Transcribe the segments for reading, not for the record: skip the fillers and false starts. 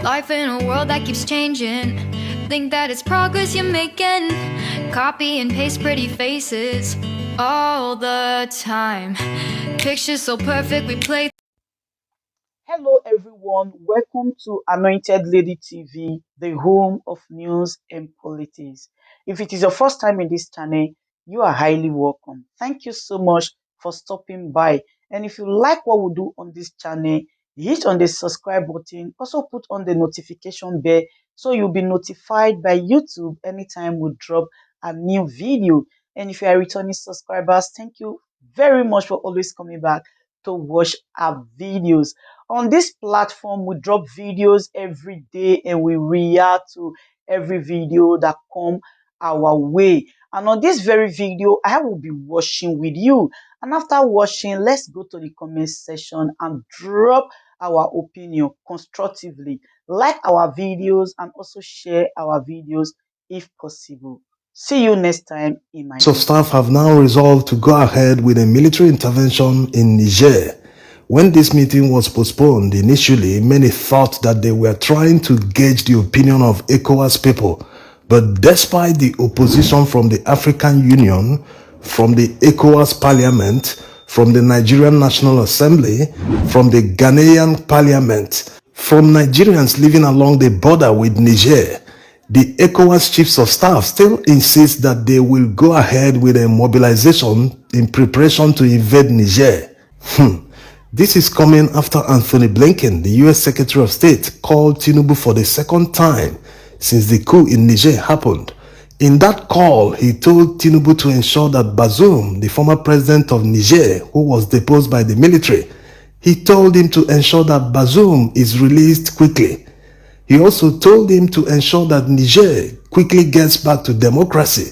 Life in a world that keeps changing. Think that it's progress you're making. Copy and paste pretty faces all the time. Pictures so perfect we play. Hello everyone, welcome to Anointed Lady TV, the home of news and politics. If it is your first time in this channel, you are highly welcome. Thank you so much for stopping by. And if you like what we do on this channel, hit on the subscribe button, also put on the notification bell so you'll be notified by YouTube anytime we drop a new video. And if you are returning subscribers, thank you very much for always coming back to watch our videos. On this platform, we drop videos every day and we react to every video that come our way. And on this very video, I will be watching with you. And after watching, let's go to the comment section and drop our opinion constructively. Like our videos and also share our videos if possible. See you next time in my So staff have now resolved to go ahead with a military intervention in Niger. When this meeting was postponed initially, many thought that they were trying to gauge the opinion of Ecowas people. But despite the opposition from the African Union, from the Ecowas Parliament, from the Nigerian National Assembly, from the Ghanaian Parliament, from Nigerians living along the border with Niger, the Ecowas chiefs of staff still insist that they will go ahead with a mobilization in preparation to invade Niger. This is coming after Anthony Blinken, the US Secretary of State, called Tinubu for the second time since the coup in Niger happened. In that call, he told Tinubu to ensure that Bazoum, the former president of Niger, who was deposed by the military, he told him to ensure that Bazoum is released quickly. He also told him to ensure that Niger quickly gets back to democracy.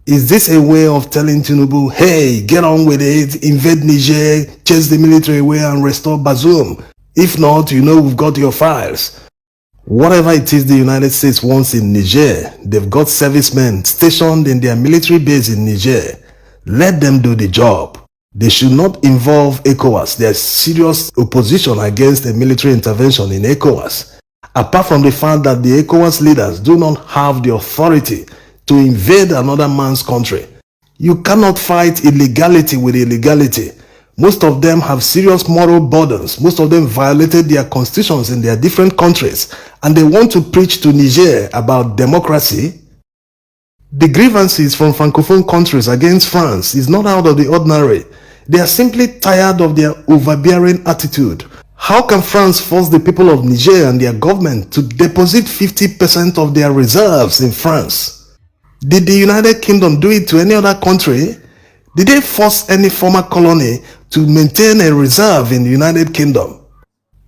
Is this a way of telling Tinubu, hey, get on with it, invade Niger, chase the military away and restore Bazoum? If not, you know we've got your files. Whatever it is the United States wants in Niger, they've got servicemen stationed in their military base in Niger. Let them do the job. They should not involve Ecowas. There's serious opposition against a military intervention in Ecowas. Apart from the fact that the Ecowas leaders do not have the authority to invade another man's country. You cannot fight illegality with illegality. Most of them have serious moral burdens. Most of them violated their constitutions in their different countries. And they want to preach to Niger about democracy. The grievances from Francophone countries against France is not out of the ordinary. They are simply tired of their overbearing attitude. How can France force the people of Niger and their government to deposit 50% of their reserves in France? Did the United Kingdom do it to any other country? Did they force any former colony to maintain a reserve in the United Kingdom?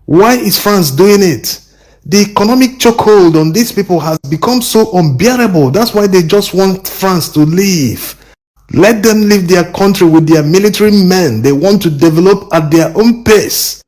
Why is France doing it? The economic chokehold on these people has become so unbearable. That's why they just want France to leave. Let them leave their country with their military men. They want to develop at their own pace.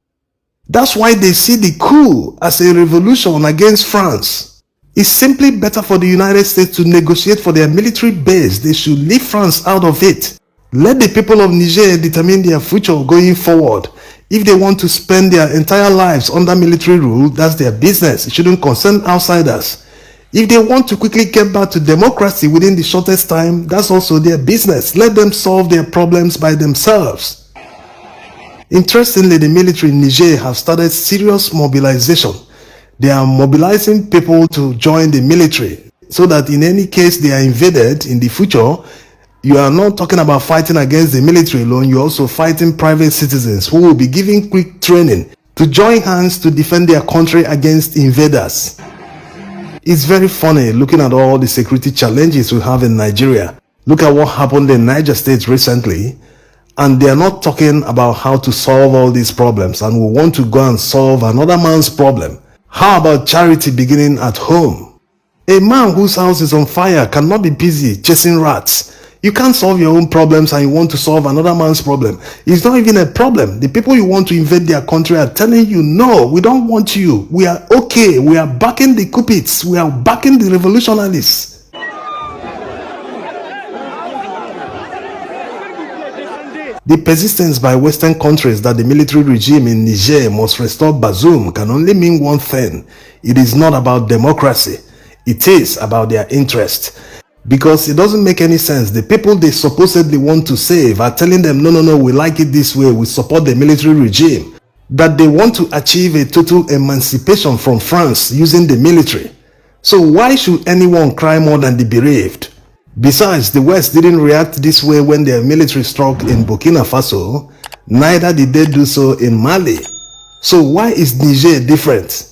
That's why they see the coup as a revolution against France. It's simply better for the United States to negotiate for their military base. They should leave France out of it. Let the people of Niger determine their future going forward. If they want to spend their entire lives under military rule, that's their business. It shouldn't concern outsiders. If they want to quickly get back to democracy within the shortest time, that's also their business. Let them solve their problems by themselves. Interestingly, the military in Niger have started serious mobilization. They are mobilizing people to join the military so that in any case they are invaded in the future, you are not talking about fighting against the military alone, you're also fighting private citizens who will be given quick training to join hands to defend their country against invaders. It's very funny looking at all the security challenges we have in Nigeria. Look at what happened in Niger State recently, and they are not talking about how to solve all these problems, and we want to go and solve another man's problem. How about charity beginning at home? A man whose house is on fire cannot be busy chasing rats. You can't solve your own problems and you want to solve another man's problem. It's not even a problem. The people you want to invade their country are telling you, no, we don't want you. We are okay. We are backing the coupists. We are backing the revolutionaries. The persistence by Western countries that the military regime in Niger must restore Bazoum can only mean one thing. It is not about democracy. It is about their interest. Because it doesn't make any sense. The people they supposedly want to save are telling them, no, we like it this way, we support the military regime. That they want to achieve a total emancipation from France using the military. So why should anyone cry more than the bereaved? Besides, the West didn't react this way when their military struck in Burkina Faso, neither did they do so in Mali. So why is Niger different?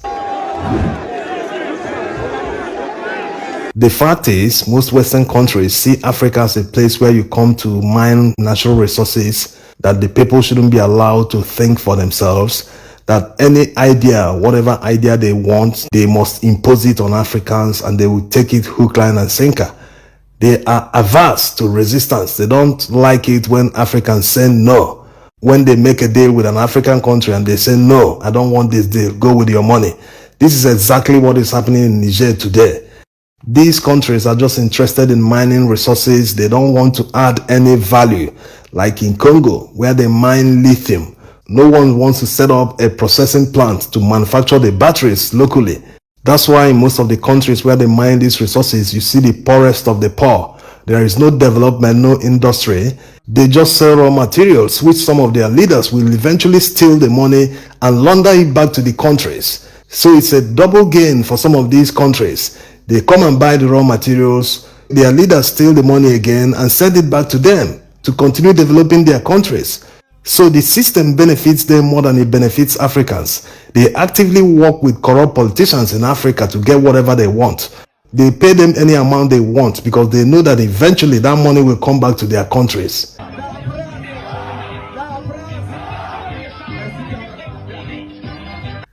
The fact is, most Western countries see Africa as a place where you come to mine natural resources, that the people shouldn't be allowed to think for themselves, that any idea, whatever idea they want, they must impose it on Africans and they will take it hook, line and sinker. They are averse to resistance. They don't like it when Africans say no. When they make a deal with an African country and they say, no, I don't want this deal, go with your money. This is exactly what is happening in Niger today. These countries are just interested in mining resources. They don't want to add any value. Like in Congo, where they mine lithium. No one wants to set up a processing plant to manufacture the batteries locally. That's why in most of the countries where they mine these resources, you see the poorest of the poor. There is no development, no industry. They just sell raw materials, which some of their leaders will eventually steal the money and launder it back to the countries. So it's a double gain for some of these countries. They come and buy the raw materials, their leaders steal the money again and send it back to them to continue developing their countries. So the system benefits them more than it benefits Africans. They actively work with corrupt politicians in Africa to get whatever they want. They pay them any amount they want because they know that eventually that money will come back to their countries.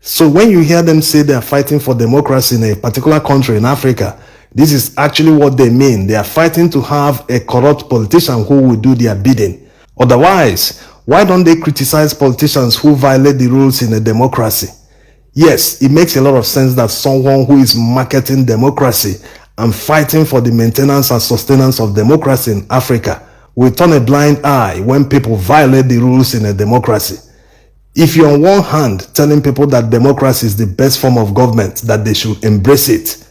So when you hear them say they are fighting for democracy in a particular country in Africa, this is actually what they mean. They are fighting to have a corrupt politician who will do their bidding. Otherwise, why don't they criticize politicians who violate the rules in a democracy? Yes, it makes a lot of sense that someone who is marketing democracy and fighting for the maintenance and sustenance of democracy in Africa will turn a blind eye when people violate the rules in a democracy. If you're on one hand telling people that democracy is the best form of government, that they should embrace it,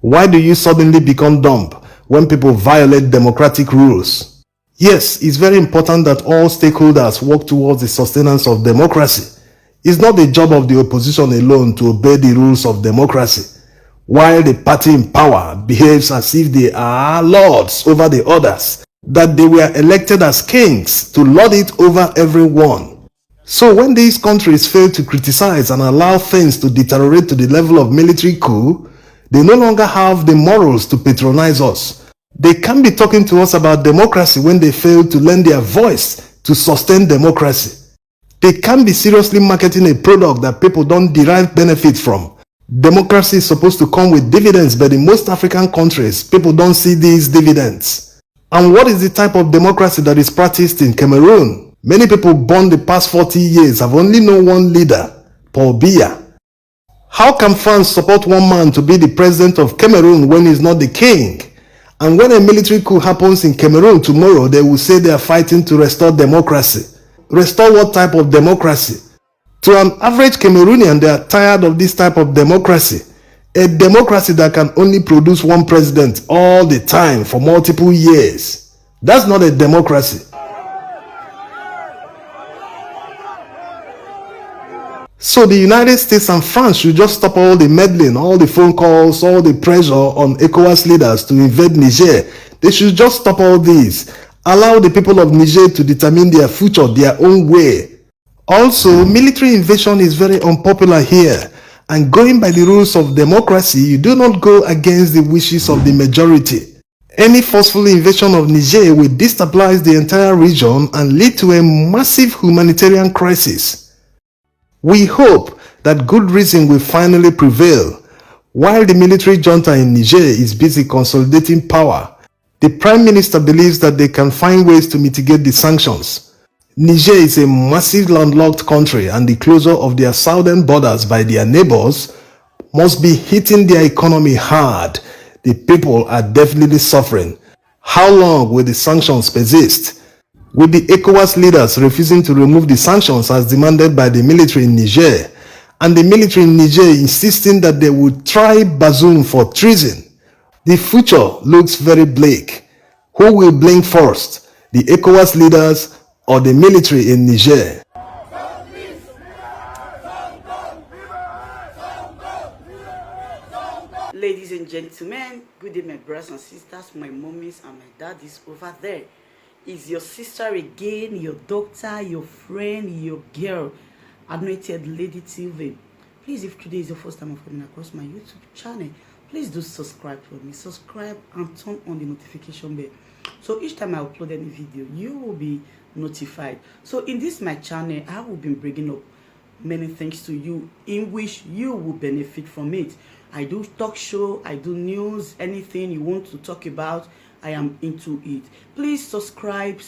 why do you suddenly become dumb when people violate democratic rules? Yes, it's very important that all stakeholders work towards the sustenance of democracy. It's not the job of the opposition alone to obey the rules of democracy, while the party in power behaves as if they are lords over the others, that they were elected as kings to lord it over everyone. So when these countries fail to criticize and allow things to deteriorate to the level of military coup, they no longer have the morals to patronize us. They can't be talking to us about democracy when they fail to lend their voice to sustain democracy. They can't be seriously marketing a product that people don't derive benefit from. Democracy is supposed to come with dividends, but in most African countries, people don't see these dividends. And what is the type of democracy that is practiced in Cameroon? Many people born the past 40 years have only known one leader, Paul Biya. How can France support one man to be the president of Cameroon when he's not the king? And when a military coup happens in Cameroon tomorrow, they will say they are fighting to restore democracy. Restore what type of democracy? To an average Cameroonian, they are tired of this type of democracy. A democracy that can only produce one president all the time for multiple years. That's not a democracy. So the United States and France should just stop all the meddling, all the phone calls, all the pressure on Ecowas leaders to invade Niger. They should just stop all this. Allow the people of Niger to determine their future their own way. Also, military invasion is very unpopular here. And going by the rules of democracy, you do not go against the wishes of the majority. Any forceful invasion of Niger will destabilize the entire region and lead to a massive humanitarian crisis. We hope that good reason will finally prevail. While the military junta in Niger is busy consolidating power, the Prime Minister believes that they can find ways to mitigate the sanctions. Niger is a massive landlocked country and the closure of their southern borders by their neighbors must be hitting their economy hard. The people are definitely suffering. How long will the sanctions persist? with the Ecowas leaders refusing to remove the sanctions as demanded by the military in Niger, and the military in Niger insisting that they would try Bazoum for treason. The future looks very bleak. Who will blink first, the Ecowas leaders or the military in Niger? Ladies and gentlemen, good day, my brothers and sisters, my mummies and my daddies over there. Is your sister again, your doctor, your friend, your girl, Anointed Lady TV. Please, if today is your first time of coming across my YouTube channel, please do subscribe for me. Subscribe and turn on the notification bell. So each time I upload any video, you will be notified. So in this my channel, I will be bringing up many things to you in which you will benefit from it. I do talk show, I do news, anything you want to talk about, I am into it. Please subscribe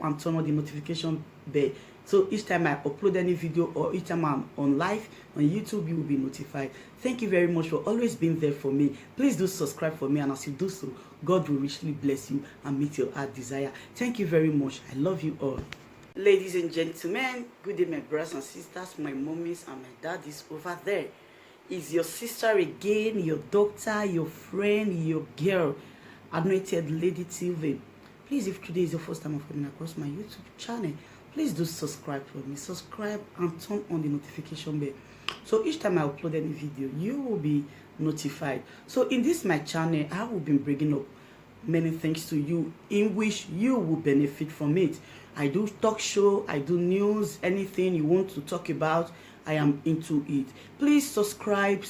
and turn on the notification bell. So each time I upload any video or each time I'm on live on YouTube, you will be notified. Thank you very much for always being there for me. Please do subscribe for me, and as you do so, God will richly bless you and meet your heart desire. Thank you very much. I love you all. Ladies and gentlemen, good day, my brothers and sisters, my mummies and my daddies over there. Is your sister again, your doctor, your friend, your girl, Anointed Lady TV. Please, if today is your first time of coming across my YouTube channel, please do subscribe for me. Subscribe and turn on the notification bell. So each time I upload any video, you will be notified. So in this my channel, I will be bringing up many things to you in which you will benefit from it. I do talk show, I do news, anything you want to talk about, I am into it. Please subscribe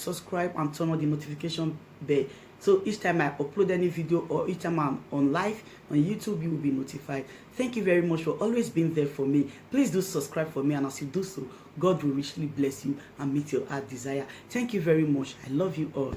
and turn on the notification bell. So each time I upload any video or each time I'm on live on YouTube, you will be notified. Thank you very much for always being there for me. Please do subscribe for me, and as you do so, God will richly bless you and meet your heart desire. Thank you very much. I love you all.